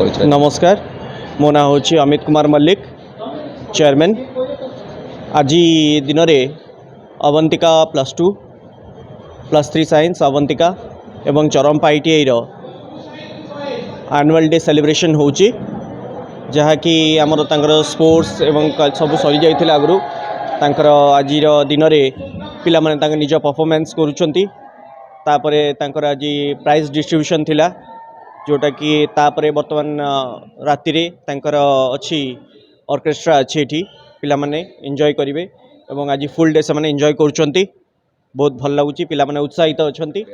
परिचय। नमस्कार, मो ना हूँ अमित कुमार मल्लिक, चेयरमैन। आज दिन में अवंतिका +2 +3 साइंस अवंतिका एवं Charampa ITI annual day celebration होची, जहाँकि आमर तांकर स्पोर्ट्स एवं सब सरी जाइथिला आगु तांकर आज दिन में पिला माने तांकर निज परफॉर्मेंस करूछंती। तापरे तांकर आज प्राइज डिस्ट्रीब्यूशन थिला, जोटा कि तापरे वर्तमान राति रे तांकर अच्छी ऑर्केस्ट्रा अच्छी एठी पिला माने एंजॉय करिवे एवं आज फुल डे से माने एंजॉय करूछंती। बहुत भल लागुची, पिला माने उत्साहित अछंती।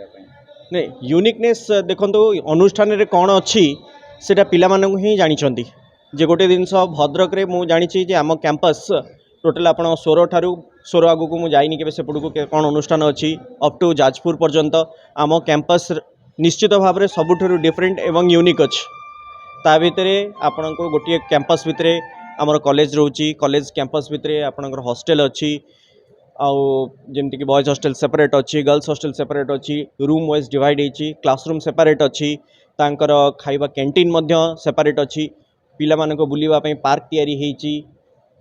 ने यूनिकनेस देखंतु अनुष्ठान रे कोन अछि सेटा पिला माने ही जानि छंती। जे गोटे दिन भद्रक रे मु जानि छी जे आम कैंपस टोटल आपण 16 ठारू 16 आगु को मु जाइनी केबे सेपडू को कोन अनुष्ठान अछि अप टू जाजपुर पर्यंत आम कैंपस निश्चित भाव में सबुठ डिफरेंट एवं यूनिक अच्छी। ता भितर आपण को गोटे कैंपस भितर आमर कॉलेज रोची, कॉलेज कैंपस भितर आपणकर हॉस्टल अच्छी, आउ जमती कि बॉयज हॉस्टल सेपरेट अच्छी, गर्ल्स हॉस्टल सेपरेट अच्छी, रूम वाइज डिवाइड होती, क्लासरूम सेपरेट अच्छी, तांकर खाइबा कैंटीन मध्य सेपरेट अच्छी, पिला मानको बुलिबा पई पार्क तयारी हेची।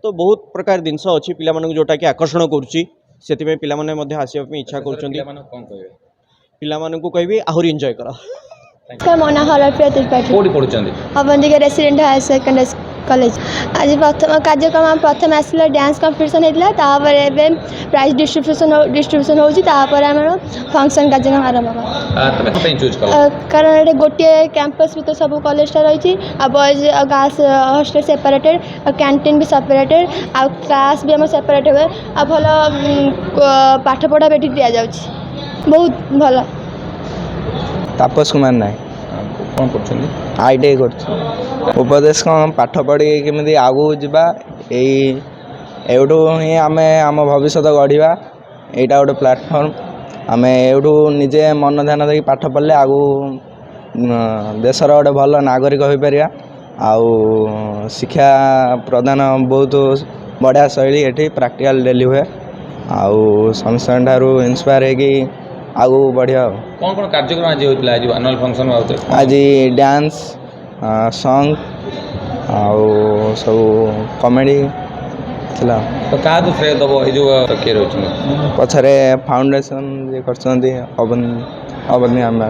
तो बहुत प्रकार जिनस अच्छी पिला मानको जोटा कि आकर्षण करुच्ची, सेति पे पिला माने मध्य आसीबा पई इच्छा करूछंती। पिला मानको कहबी आहुरी एंजॉय करा। नमस्कार, मो ना हरप्रिया त्रिपाठी, कोडी पढुचंदी Avantika resident higher secondary college. आज प्रथम कार्यक्रम प्रथम आसला डांस कंपटीशन होता, तापर एबे प्राइज डिस्ट्रीब्यूशन होची, तापर हमर फंक्शन कार्यक्रम आरंभ होगा। तमे कते चूज कला? कारण एटे गोटे कैंपस भी तो सब कॉलेज टा रही, आ बॉयज गर्ल्स हॉस्टल सेपरेटेड, आ कैंटीन भी सेपरेटेड, आ क्लास भी हम सेपरेट हुए, आ भल पाठ पढ़ा बेठी दिया जाउची, बहुत भल। तापस कुमार नायक, कोन करछंदी? ITI कर उपदेश कौन पाठ पढ़ी केमी आगू जावा, एवटू ही आम आम भविष्य गढ़ा, यहाँ गोटे प्लाटफर्म आम एवटू निजे मन ध्यान दे पाठ पढ़ले आगू देशर गोटे भल नागरिक हो पार। आउ शिक्षा प्रदान बहुत बढ़िया शैली ये प्रैक्टिकल डेली हुए, आउ समस्त इन्स्पायर होगी आगू बढ़िया। कौन कौन कार्यक्रम आज होइतला? आज एनुअल फंक्शन आज डांस सॉन्ग आउ सब कॉमेडी थिला। तो का को श्रेय दबो ए जो के रहउछ पछरे फाउंडेशन जे करछंती अवनी आम